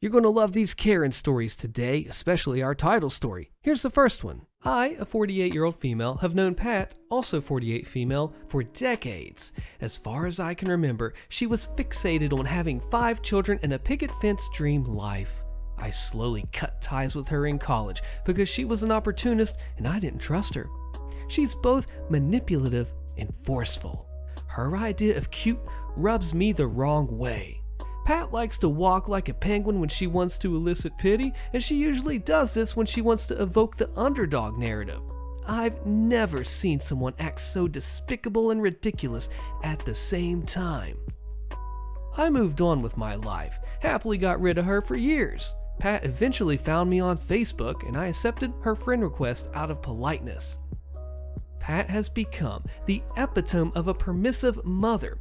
You're going to love these Karen stories today, especially our title story. Here's the first one. I, a 48-year-old female, have known Pat, also 48 female, for decades. As far as I can remember, she was fixated on having 5 children and a picket fence dream life. I slowly cut ties with her in college because she was an opportunist and I didn't trust her. She's both manipulative and forceful. Her idea of cute rubs me the wrong way. Pat likes to walk like a penguin when she wants to elicit pity, and she usually does this when she wants to evoke the underdog narrative. I've never seen someone act so despicable and ridiculous at the same time. I moved on with my life, happily got rid of her for years. Pat eventually found me on Facebook, and I accepted her friend request out of politeness. Pat has become the epitome of a permissive mother.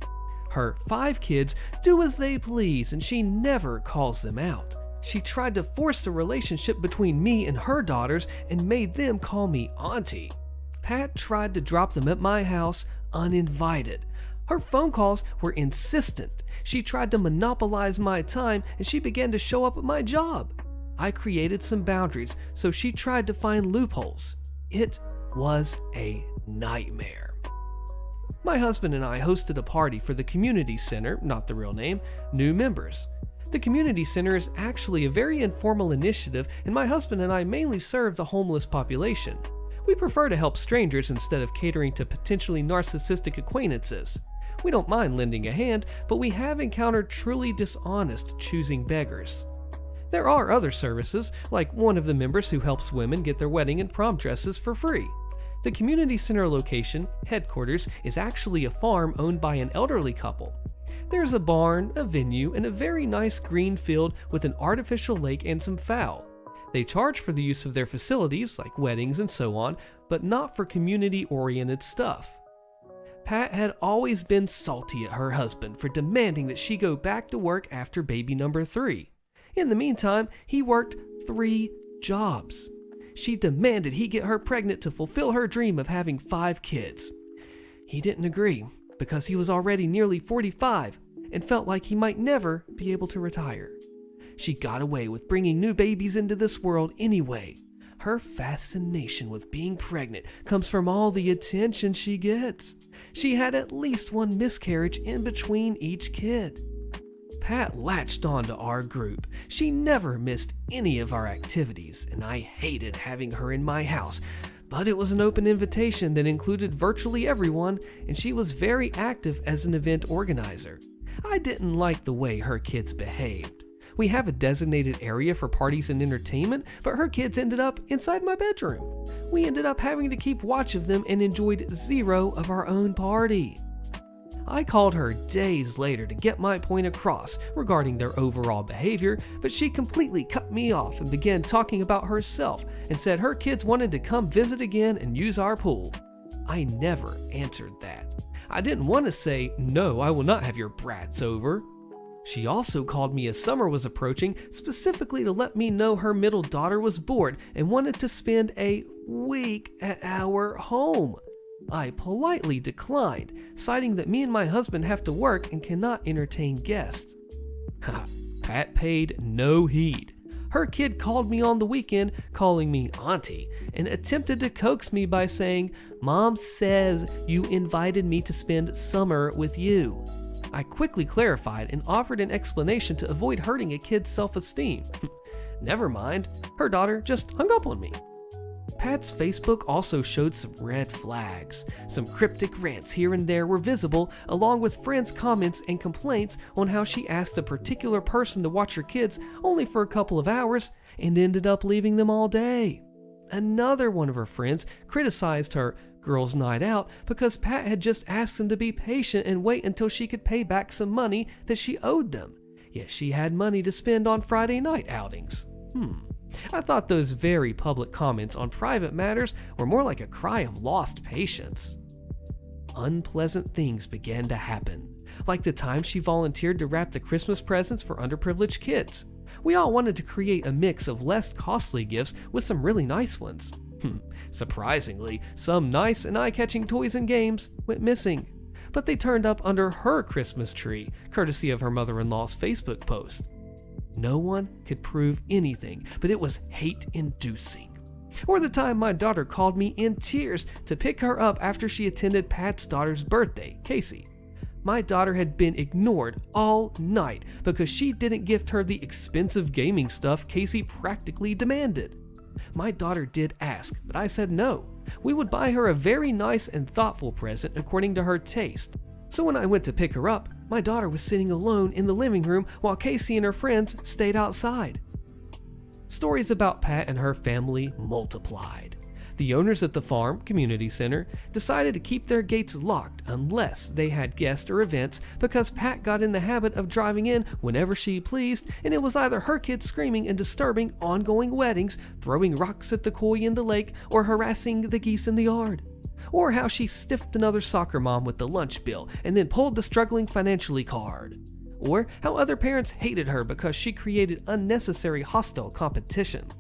Her 5 kids do as they please, and she never calls them out. She tried to force the relationship between me and her daughters and made them call me auntie. Pat tried to drop them at my house uninvited. Her phone calls were insistent. She tried to monopolize my time, and she began to show up at my job. I created some boundaries, so she tried to find loopholes. It was a nightmare. My husband and I hosted a party for the community center, not the real name, new members. The community center is actually a very informal initiative, and my husband and I mainly serve the homeless population. We prefer to help strangers instead of catering to potentially narcissistic acquaintances. We don't mind lending a hand, but we have encountered truly dishonest choosing beggars. There are other services, like one of the members who helps women get their wedding and prom dresses for free. The community center location, headquarters, is actually a farm owned by an elderly couple. There's a barn, a venue, and a very nice green field with an artificial lake and some fowl. They charge for the use of their facilities, like weddings and so on, but not for community-oriented stuff. Pat had always been salty at her husband for demanding that she go back to work after baby number 3. In the meantime, he worked 3 jobs. She demanded he get her pregnant to fulfill her dream of having 5 kids. He didn't agree because he was already nearly 45 and felt like he might never be able to retire. She got away with bringing new babies into this world anyway. Her fascination with being pregnant comes from all the attention she gets. She had at least 1 miscarriage in between each kid. Pat latched on to our group. She never missed any of our activities, and I hated having her in my house. But it was an open invitation that included virtually everyone, and she was very active as an event organizer. I didn't like the way her kids behaved. We have a designated area for parties and entertainment, but her kids ended up inside my bedroom. We ended up having to keep watch of them and enjoyed 0 of our own party. I called her days later to get my point across regarding their overall behavior, but she completely cut me off and began talking about herself and said her kids wanted to come visit again and use our pool. I never answered that. I didn't want to say, "No, I will not have your brats over." She also called me as summer was approaching, specifically to let me know her middle daughter was bored and wanted to spend a week at our home. I politely declined, citing that me and my husband have to work and cannot entertain guests. Pat paid no heed. Her kid called me on the weekend, calling me auntie, and attempted to coax me by saying, "Mom says you invited me to spend summer with you." I quickly clarified and offered an explanation to avoid hurting a kid's self-esteem. Never mind, her daughter just hung up on me. Pat's Facebook also showed some red flags. Some cryptic rants here and there were visible, along with friends' comments and complaints on how she asked a particular person to watch her kids only for a couple of hours and ended up leaving them all day. Another one of her friends criticized her girls' night out because Pat had just asked them to be patient and wait until she could pay back some money that she owed them, yet she had money to spend on Friday night outings. I thought those very public comments on private matters were more like a cry of lost patience. Unpleasant things began to happen, like the time she volunteered to wrap the Christmas presents for underprivileged kids. We all wanted to create a mix of less costly gifts with some really nice ones. Surprisingly, some nice and eye-catching toys and games went missing, but they turned up under her Christmas tree, courtesy of her mother-in-law's Facebook post. No one could prove anything, but it was hate-inducing. Or the time my daughter called me in tears to pick her up after she attended Pat's daughter's birthday, Casey. My daughter had been ignored all night because she didn't gift her the expensive gaming stuff Casey practically demanded. My daughter did ask, but I said no. We would buy her a very nice and thoughtful present according to her taste. So when I went to pick her up, my daughter was sitting alone in the living room while Casey and her friends stayed outside. Stories about Pat and her family multiplied. The owners at the farm community center decided to keep their gates locked unless they had guests or events because Pat got in the habit of driving in whenever she pleased, and it was either her kids screaming and disturbing ongoing weddings, throwing rocks at the koi in the lake, or harassing the geese in the yard. Or how she stiffed another soccer mom with the lunch bill and then pulled the struggling financially card. Or how other parents hated her because she created unnecessary hostile competition.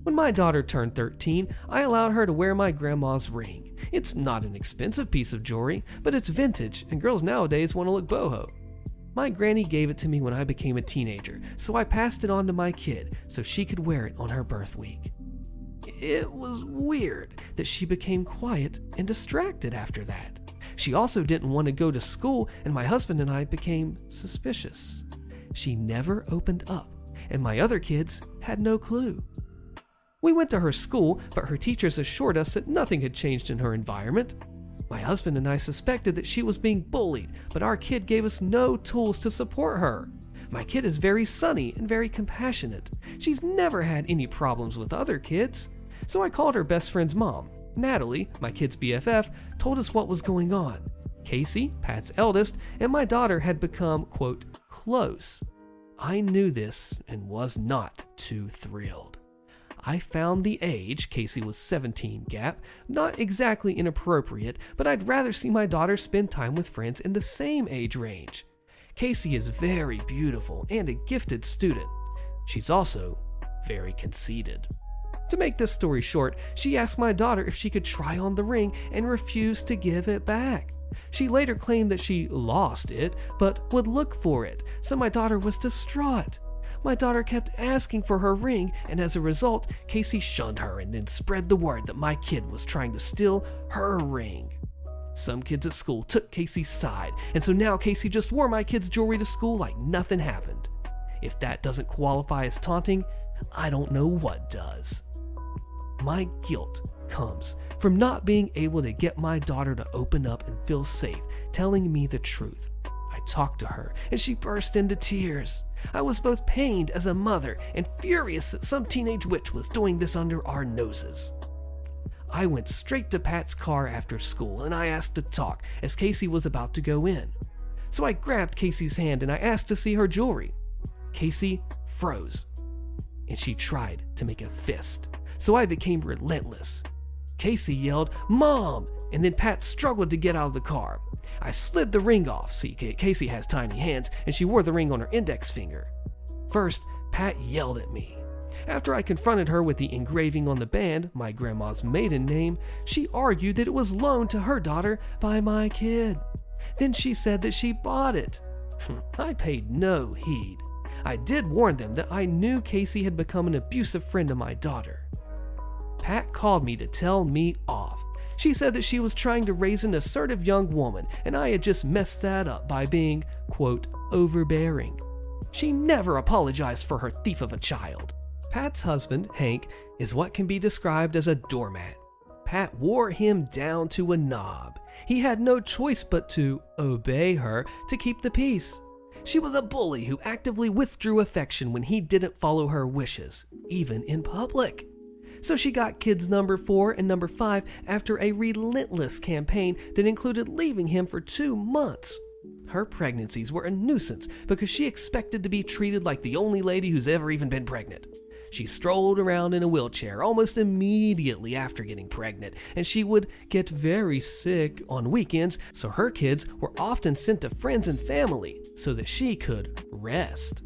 When my daughter turned 13, I allowed her to wear my grandma's ring. It's not an expensive piece of jewelry, but it's vintage, and girls nowadays want to look boho. My granny gave it to me when I became a teenager, so I passed it on to my kid so she could wear it on her birth week. It was weird that she became quiet and distracted after that. She also didn't want to go to school, and my husband and I became suspicious. She never opened up, and my other kids had no clue. We went to her school, but her teachers assured us that nothing had changed in her environment. My husband and I suspected that she was being bullied, but our kid gave us no tools to support her. My kid is very sunny and very compassionate. She's never had any problems with other kids. So I called her best friend's mom. Natalie, my kid's BFF, told us what was going on. Casey, Pat's eldest, and my daughter had become, quote, close. I knew this and was not too thrilled. I found the age, Casey was 17 gap, not exactly inappropriate, but I'd rather see my daughter spend time with friends in the same age range. Casey is very beautiful and a gifted student. She's also very conceited. To make this story short, she asked my daughter if she could try on the ring and refused to give it back. She later claimed that she lost it, but would look for it, so my daughter was distraught. My daughter kept asking for her ring, and as a result, Casey shunned her and then spread the word that my kid was trying to steal her ring. Some kids at school took Casey's side, and so now Casey just wore my kid's jewelry to school like nothing happened. If that doesn't qualify as taunting, I don't know what does. My guilt comes from not being able to get my daughter to open up and feel safe, telling me the truth. I talked to her, and she burst into tears. I was both pained as a mother and furious that some teenage witch was doing this under our noses. I went straight to Pat's car after school, and I asked to talk as Casey was about to go in. So I grabbed Casey's hand and I asked to see her jewelry. Casey froze, and she tried to make a fist. So I became relentless. Casey yelled, "Mom!" and then Pat struggled to get out of the car. I slid the ring off. See, Casey has tiny hands, and she wore the ring on her index finger. First, Pat yelled at me. After I confronted her with the engraving on the band, my grandma's maiden name, she argued that it was loaned to her daughter by my kid. Then she said that she bought it. I paid no heed. I did warn them that I knew Casey had become an abusive friend of my daughter. Pat called me to tell me off. She said that she was trying to raise an assertive young woman, and I had just messed that up by being, quote, overbearing. She never apologized for her thief of a child. Pat's husband, Hank, is what can be described as a doormat. Pat wore him down to a knob. He had no choice but to obey her to keep the peace. She was a bully who actively withdrew affection when he didn't follow her wishes, even in public. So she got kids number 4 and number 5 after a relentless campaign that included leaving him for 2 months. Her pregnancies were a nuisance because she expected to be treated like the only lady who's ever even been pregnant. She strolled around in a wheelchair almost immediately after getting pregnant, and she would get very sick on weekends, so her kids were often sent to friends and family so that she could rest.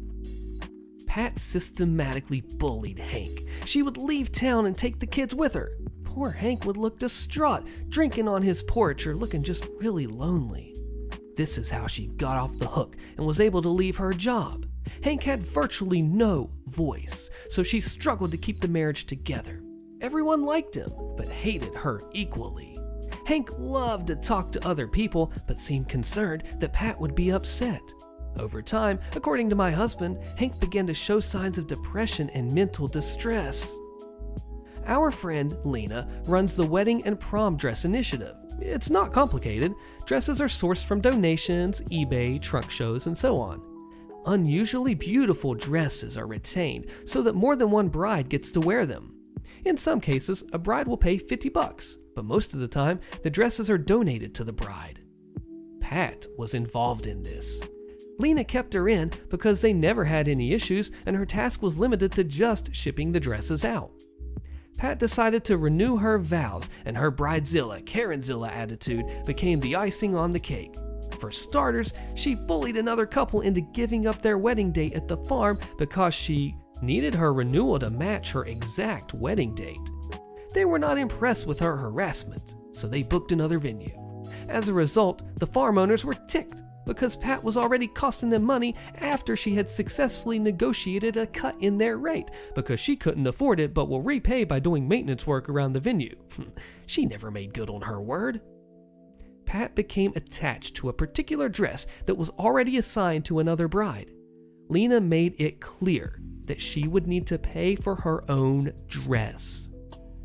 Pat systematically bullied Hank. She would leave town and take the kids with her. Poor Hank would look distraught, drinking on his porch or looking just really lonely. This is how she got off the hook and was able to leave her job. Hank had virtually no voice, so she struggled to keep the marriage together. Everyone liked him, but hated her equally. Hank loved to talk to other people, but seemed concerned that Pat would be upset. Over time, according to my husband, Hank began to show signs of depression and mental distress. Our friend, Lena, runs the Wedding and Prom Dress Initiative. It's not complicated. Dresses are sourced from donations, eBay, trunk shows, and so on. Unusually beautiful dresses are retained so that more than one bride gets to wear them. In some cases, a bride will pay $50, but most of the time, the dresses are donated to the bride. Pat was involved in this. Lena kept her in because they never had any issues and her task was limited to just shipping the dresses out. Pat decided to renew her vows, and her bridezilla, Karenzilla attitude became the icing on the cake. For starters, she bullied another couple into giving up their wedding date at the farm because she needed her renewal to match her exact wedding date. They were not impressed with her harassment, so they booked another venue. As a result, the farm owners were ticked because Pat was already costing them money after she had successfully negotiated a cut in their rate because she couldn't afford it but will repay by doing maintenance work around the venue. She never made good on her word. Pat became attached to a particular dress that was already assigned to another bride. Lena made it clear that she would need to pay for her own dress.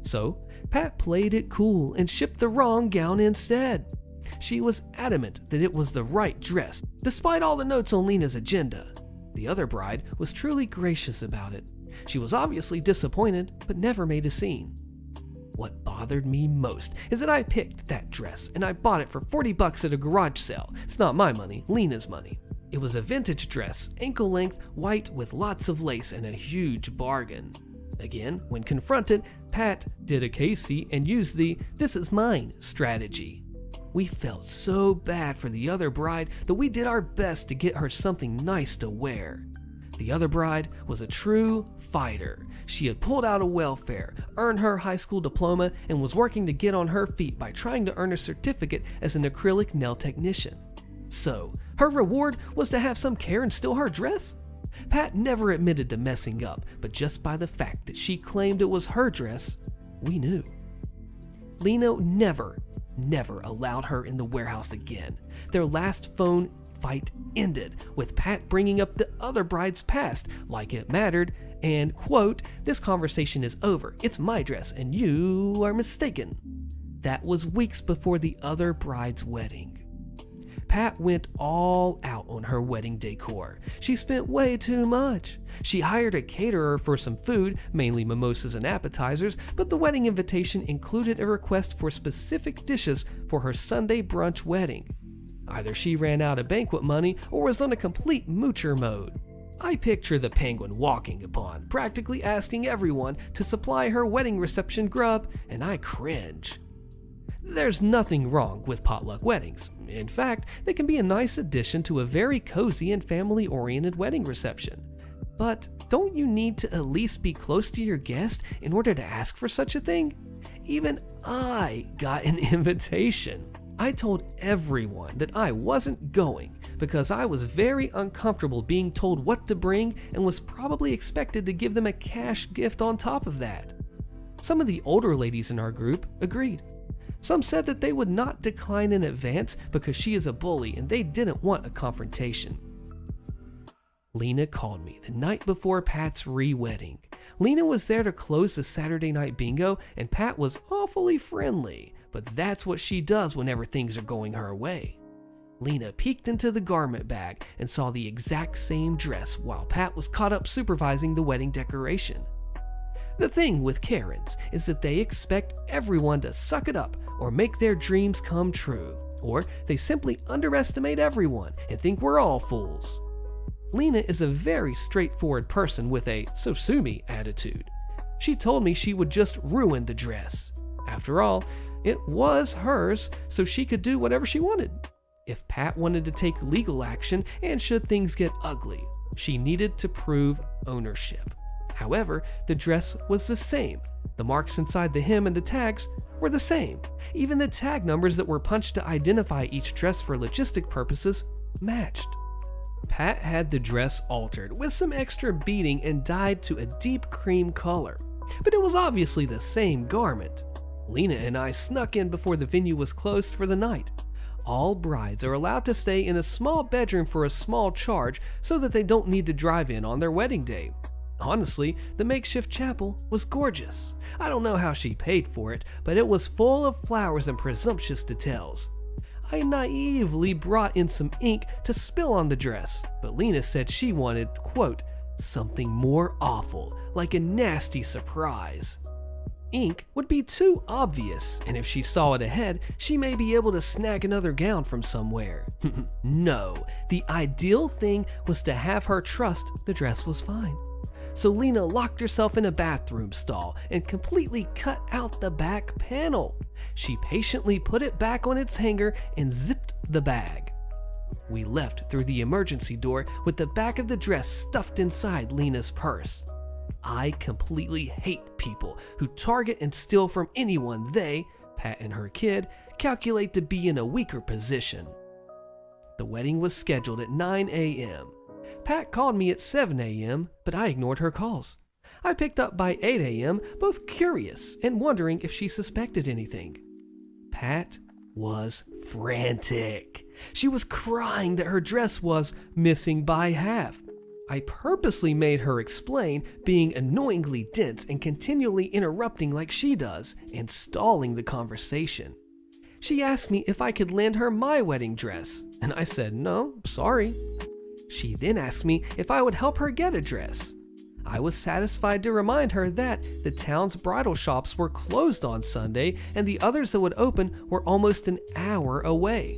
So, Pat played it cool and shipped the wrong gown instead. She was adamant that it was the right dress, despite all the notes on Lena's agenda. The other bride was truly gracious about it. She was obviously disappointed, but never made a scene. What bothered me most is that I picked that dress and I bought it for $40 at a garage sale. It's not my money, Lena's money. It was a vintage dress, ankle length, white with lots of lace and a huge bargain. Again, when confronted, Pat did a Casey and used the "this is mine" strategy. We felt so bad for the other bride that we did our best to get her something nice to wear. The other bride was a true fighter. She had pulled out of welfare, earned her high school diploma, and was working to get on her feet by trying to earn a certificate as an acrylic nail technician. So, her reward was to have some Karen steal her dress? Pat never admitted to messing up, but just by the fact that she claimed it was her dress, we knew. Lena never allowed her in the warehouse again. Their last phone fight ended with Pat bringing up the other bride's past like it mattered and, quote, "This conversation is over. It's my dress and you are mistaken." That was weeks before the other bride's wedding. Pat went all out on her wedding decor. She spent way too much. She hired a caterer for some food, mainly mimosas and appetizers, but the wedding invitation included a request for specific dishes for her Sunday brunch wedding. Either she ran out of banquet money or was on a complete moocher mode. I picture the penguin walking upon, practically asking everyone to supply her wedding reception grub, and I cringe. There's nothing wrong with potluck weddings. In fact, they can be a nice addition to a very cozy and family-oriented wedding reception. But don't you need to at least be close to your guest in order to ask for such a thing? Even I got an invitation. I told everyone that I wasn't going because I was very uncomfortable being told what to bring and was probably expected to give them a cash gift on top of that. Some of the older ladies in our group agreed. Some said that they would not decline in advance because she is a bully and they didn't want a confrontation. Lena called me the night before Pat's re-wedding. Lena was there to close the Saturday night bingo and Pat was awfully friendly, but that's what she does whenever things are going her way. Lena peeked into the garment bag and saw the exact same dress while Pat was caught up supervising the wedding decoration. The thing with Karens is that they expect everyone to suck it up or make their dreams come true, or they simply underestimate everyone and think we're all fools. Lena is a very straightforward person with a "so sue me" attitude. She told me she would just ruin the dress. After all, it was hers, so she could do whatever she wanted. If Pat wanted to take legal action and should things get ugly, she needed to prove ownership. However, the dress was the same. The marks inside the hem and the tags were the same. Even the tag numbers that were punched to identify each dress for logistic purposes matched. Pat had the dress altered with some extra beading and dyed to a deep cream color, but it was obviously the same garment. Lena and I snuck in before the venue was closed for the night. All brides are allowed to stay in a small bedroom for a small charge so that they don't need to drive in on their wedding day. Honestly, the makeshift chapel was gorgeous. I don't know how she paid for it, but it was full of flowers and presumptuous details. I naively brought in some ink to spill on the dress, but Lena said she wanted, quote, something more awful, like a nasty surprise. Ink would be too obvious, and if she saw it ahead, she may be able to snag another gown from somewhere. No, the ideal thing was to have her trust the dress was fine. So Lena locked herself in a bathroom stall and completely cut out the back panel. She patiently put it back on its hanger and zipped the bag. We left through the emergency door with the back of the dress stuffed inside Lena's purse. I completely hate people who target and steal from anyone they, Pat and her kid, calculate to be in a weaker position. The wedding was scheduled at 9 a.m. Pat called me at 7 a.m., but I ignored her calls. I picked up by 8 a.m., both curious and wondering if she suspected anything. Pat was frantic. She was crying that her dress was missing by half. I purposely made her explain, being annoyingly dense and continually interrupting like she does, and stalling the conversation. She asked me if I could lend her my wedding dress, and I said no, sorry. She then asked me if I would help her get a dress. I was satisfied to remind her that the town's bridal shops were closed on Sunday and the others that would open were almost an hour away.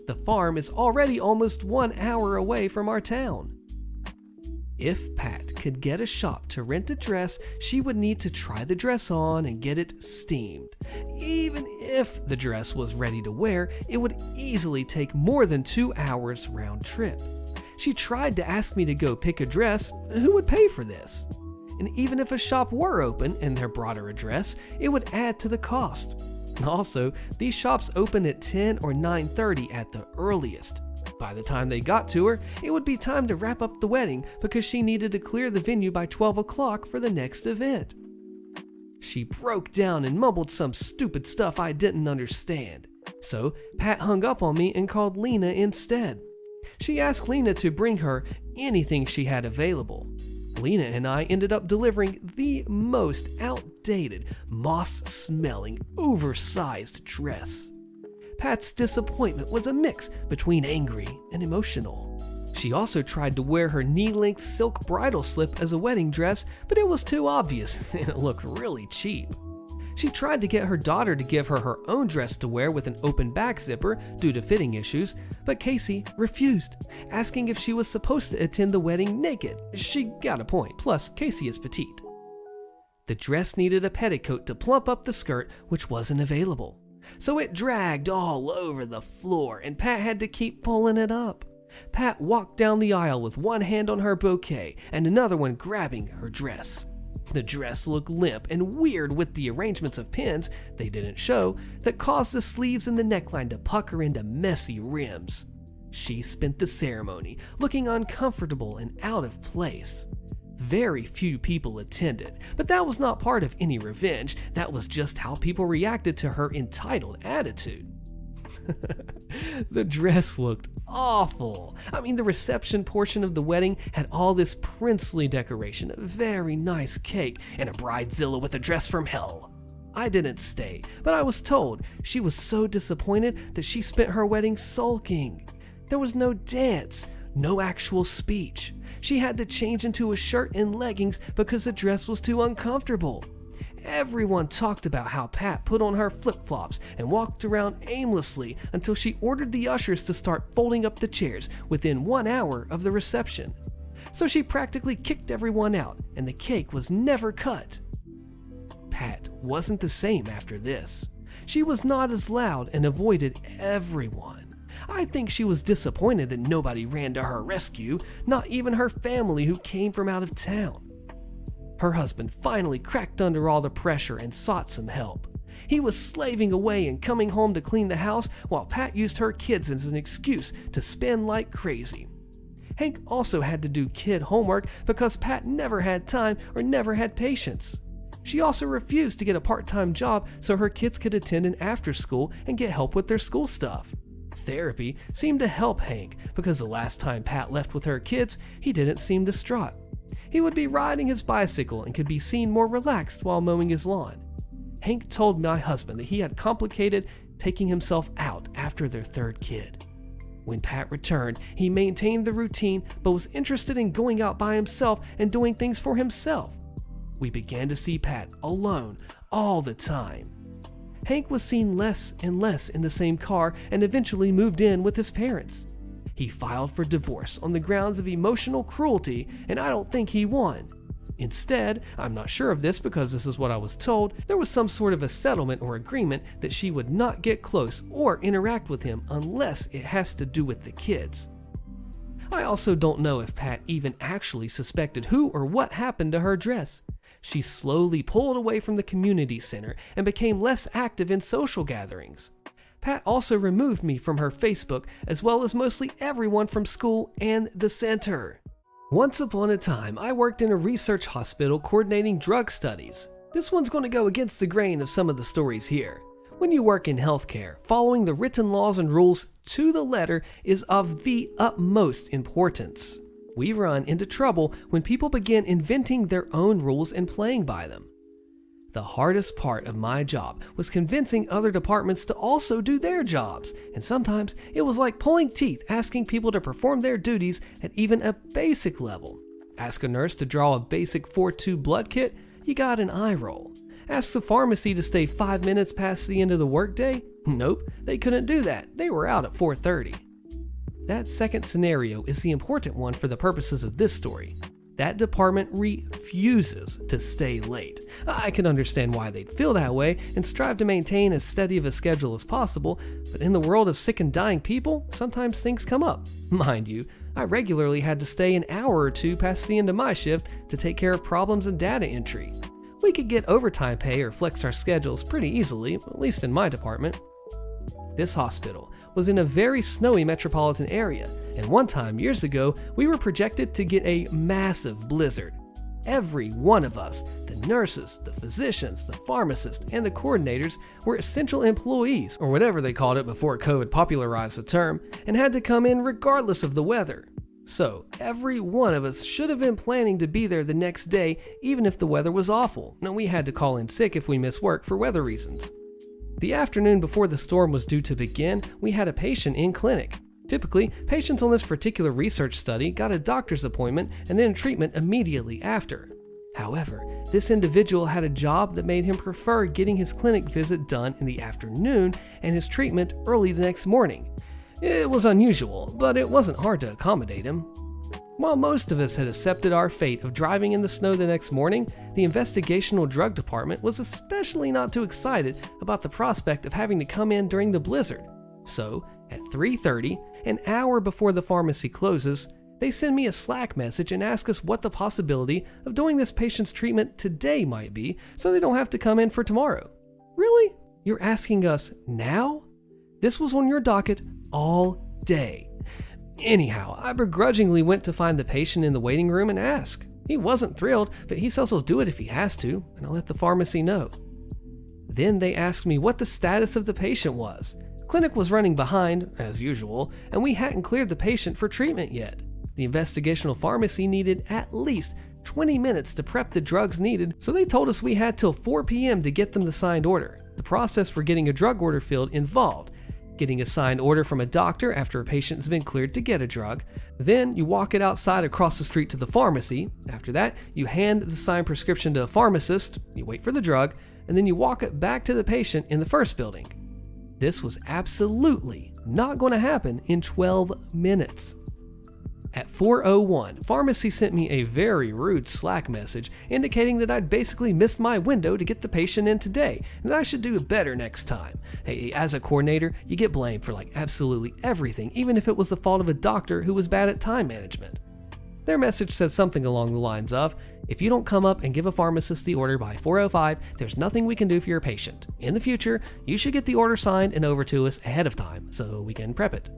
The farm is already almost 1 hour away from our town. If Pat could get a shop to rent a dress, she would need to try the dress on and get it steamed. Even if the dress was ready to wear, it would easily take more than 2 hours round trip. She tried to ask me to go pick a dress. Who would pay for this? And even if a shop were open and they brought her a dress, it would add to the cost. Also, these shops open at 10 or 9:30 at the earliest. By the time they got to her, it would be time to wrap up the wedding because she needed to clear the venue by 12 o'clock for the next event. She broke down and mumbled some stupid stuff I didn't understand. So Pat hung up on me and called Lena instead. She asked Lena to bring her anything she had available. Lena and I ended up delivering the most outdated, moss-smelling, oversized dress. Pat's disappointment was a mix between angry and emotional. She also tried to wear her knee-length silk bridal slip as a wedding dress, but it was too obvious and it looked really cheap. She tried to get her daughter to give her her own dress to wear with an open back zipper due to fitting issues, but Casey refused, asking if she was supposed to attend the wedding naked. She got a point, plus Casey is petite. The dress needed a petticoat to plump up the skirt, which wasn't available. So it dragged all over the floor and Pat had to keep pulling it up. Pat walked down the aisle with one hand on her bouquet and another one grabbing her dress. The dress looked limp and weird with the arrangements of pins they didn't show that caused the sleeves and the neckline to pucker into messy rims. She spent the ceremony looking uncomfortable and out of place. Very few people attended, but that was not part of any revenge. That was just how people reacted to her entitled attitude. The dress looked awful. The reception portion of the wedding had all this princely decoration, a very nice cake, and a bridezilla with a dress from hell. I didn't stay, but I was told she was so disappointed that she spent her wedding sulking. There was no dance, no actual speech. She had to change into a shirt and leggings because the dress was too uncomfortable. Everyone talked about how Pat put on her flip-flops and walked around aimlessly until she ordered the ushers to start folding up the chairs within 1 hour of the reception. So she practically kicked everyone out, and the cake was never cut. Pat wasn't the same after this. She was not as loud and avoided everyone. I think she was disappointed that nobody ran to her rescue, not even her family who came from out of town. Her husband finally cracked under all the pressure and sought some help. He was slaving away and coming home to clean the house while Pat used her kids as an excuse to spin like crazy. Hank also had to do kid homework because Pat never had time or never had patience. She also refused to get a part-time job so her kids could attend an after-school and get help with their school stuff. Therapy seemed to help Hank because the last time Pat left with her kids, he didn't seem distraught. He would be riding his bicycle and could be seen more relaxed while mowing his lawn. Hank told my husband that he had complicated taking himself out after their third kid. When Pat returned, he maintained the routine but was interested in going out by himself and doing things for himself. We began to see Pat alone all the time. Hank was seen less and less in the same car and eventually moved in with his parents. He filed for divorce on the grounds of emotional cruelty, and I don't think he won. Instead, I'm not sure of this because this is what I was told, there was some sort of a settlement or agreement that she would not get close or interact with him unless it has to do with the kids. I also don't know if Pat even actually suspected who or what happened to her dress. She slowly pulled away from the community center and became less active in social gatherings. Pat also removed me from her Facebook as well as mostly everyone from school and the center. Once upon a time, I worked in a research hospital coordinating drug studies. This one's going to go against the grain of some of the stories here. When you work in healthcare, following the written laws and rules to the letter is of the utmost importance. We run into trouble when people begin inventing their own rules and playing by them. The hardest part of my job was convincing other departments to also do their jobs, and sometimes it was like pulling teeth asking people to perform their duties at even a basic level. Ask a nurse to draw a basic 4-2 blood kit, you got an eye roll. Ask the pharmacy to stay 5 minutes past the end of the workday? Nope, they couldn't do that. They were out at 4:30. That second scenario is the important one for the purposes of this story. That department refuses to stay late. I can understand why they'd feel that way and strive to maintain as steady of a schedule as possible, but in the world of sick and dying people, sometimes things come up. Mind you, I regularly had to stay an hour or two past the end of my shift to take care of problems and data entry. We could get overtime pay or flex our schedules pretty easily, at least in my department. This hospital was in a very snowy metropolitan area, and one time years ago, we were projected to get a massive blizzard. Every one of us, the nurses, the physicians, the pharmacists, and the coordinators were essential employees, or whatever they called it before COVID popularized the term, and had to come in regardless of the weather. So, every one of us should have been planning to be there the next day, even if the weather was awful, and we had to call in sick if we missed work for weather reasons. The afternoon before the storm was due to begin, we had a patient in clinic. Typically, patients on this particular research study got a doctor's appointment and then treatment immediately after. However, this individual had a job that made him prefer getting his clinic visit done in the afternoon and his treatment early the next morning. It was unusual, but it wasn't hard to accommodate him. While most of us had accepted our fate of driving in the snow the next morning, the investigational drug department was especially not too excited about the prospect of having to come in during the blizzard. So, at 3:30, an hour before the pharmacy closes, they send me a Slack message and ask us what the possibility of doing this patient's treatment today might be so they don't have to come in for tomorrow. Really? You're asking us now? This was on your docket all day. Anyhow, I begrudgingly went to find the patient in the waiting room and ask. He wasn't thrilled, but he says he'll do it if he has to, and I'll let the pharmacy know. Then they asked me what the status of the patient was. Clinic was running behind, as usual, and we hadn't cleared the patient for treatment yet. The investigational pharmacy needed at least 20 minutes to prep the drugs needed, so they told us we had till 4 p.m. to get them the signed order. The process for getting a drug order filled involved getting a signed order from a doctor after a patient's been cleared to get a drug. Then you walk it outside across the street to the pharmacy. After that, you hand the signed prescription to a pharmacist, you wait for the drug, and then you walk it back to the patient in the first building. This was absolutely not going to happen in 12 minutes. At 4:01, pharmacy sent me a very rude Slack message indicating that I'd basically missed my window to get the patient in today and that I should do better next time. Hey, as a coordinator, you get blamed for absolutely everything, even if it was the fault of a doctor who was bad at time management. Their message said something along the lines of, if you don't come up and give a pharmacist the order by 4:05, there's nothing we can do for your patient. In the future, you should get the order signed and over to us ahead of time so we can prep it.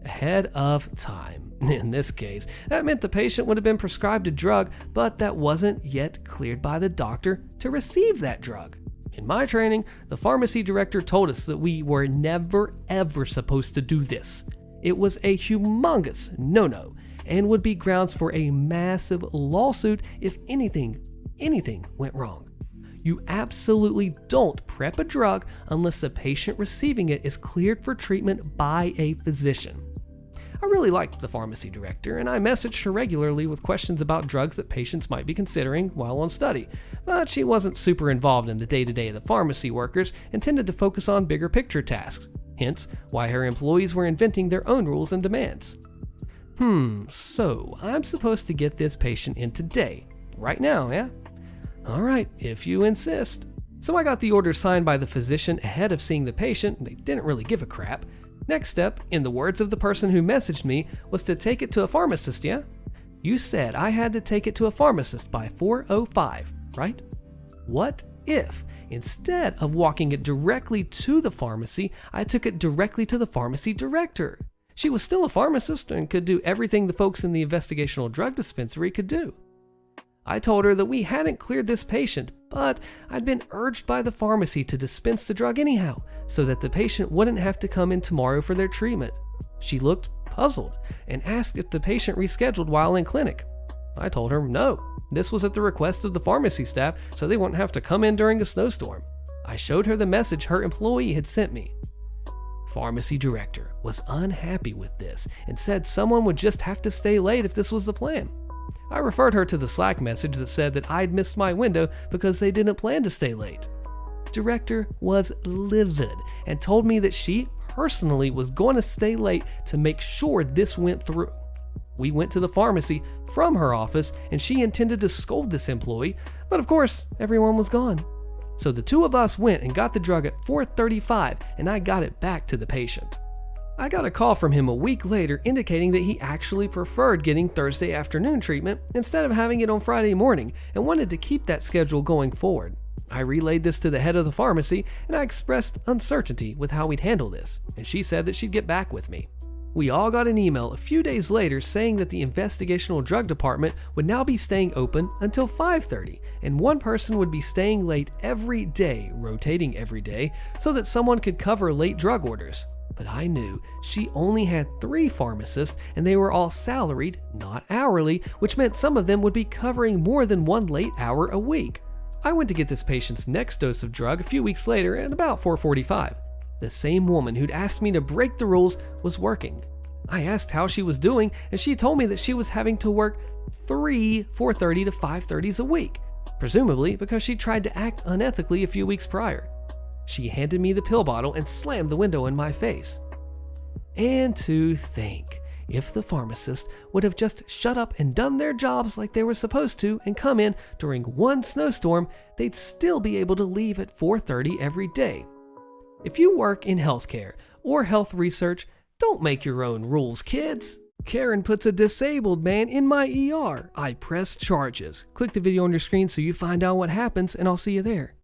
ahead of time. In this case, that meant the patient would have been prescribed a drug, but that wasn't yet cleared by the doctor to receive that drug. In my training, the pharmacy director told us that we were never ever supposed to do this. It was a humongous no-no and would be grounds for a massive lawsuit if anything went wrong. You absolutely don't prep a drug unless the patient receiving it is cleared for treatment by a physician. I really liked the pharmacy director, and I messaged her regularly with questions about drugs that patients might be considering while on study, but she wasn't super involved in the day-to-day of the pharmacy workers and tended to focus on bigger picture tasks, hence why her employees were inventing their own rules and demands. So I'm supposed to get this patient in today, right now, yeah? Alright, if you insist. So I got the order signed by the physician ahead of seeing the patient. They didn't really give a crap. Next step, in the words of the person who messaged me, was to take it to a pharmacist, yeah? You said I had to take it to a pharmacist by 4:05, right? What if, instead of walking it directly to the pharmacy, I took it directly to the pharmacy director? She was still a pharmacist and could do everything the folks in the investigational drug dispensary could do. I told her that we hadn't cleared this patient, but I'd been urged by the pharmacy to dispense the drug anyhow, so that the patient wouldn't have to come in tomorrow for their treatment. She looked puzzled and asked if the patient rescheduled while in clinic. I told her no, this was at the request of the pharmacy staff, so they wouldn't have to come in during a snowstorm. I showed her the message her employee had sent me. Pharmacy director was unhappy with this and said someone would just have to stay late if this was the plan. I referred her to the Slack message that said that I'd missed my window because they didn't plan to stay late. Director was livid and told me that she personally was going to stay late to make sure this went through. We went to the pharmacy from her office and she intended to scold this employee, but of course, everyone was gone. So the two of us went and got the drug at 4:35 and I got it back to the patient. I got a call from him a week later indicating that he actually preferred getting Thursday afternoon treatment instead of having it on Friday morning and wanted to keep that schedule going forward. I relayed this to the head of the pharmacy and I expressed uncertainty with how we'd handle this, and she said that she'd get back with me. We all got an email a few days later saying that the investigational drug department would now be staying open until 5:30 and one person would be staying late every day, rotating every day, so that someone could cover late drug orders. But I knew she only had 3 pharmacists and they were all salaried, not hourly, which meant some of them would be covering more than 1 late hour a week. I went to get this patient's next dose of drug a few weeks later at about 4:45. The same woman who'd asked me to break the rules was working. I asked how she was doing and she told me that she was having to work 3 4:30 to 5:30s a week, presumably because she tried to act unethically a few weeks prior. She handed me the pill bottle and slammed the window in my face. And to think, if the pharmacist would have just shut up and done their jobs like they were supposed to and come in during one snowstorm, they'd still be able to leave at 4:30 every day. If you work in healthcare or health research, don't make your own rules, kids. Karen puts a disabled man in my ER. I press charges. Click the video on your screen so you find out what happens, and I'll see you there.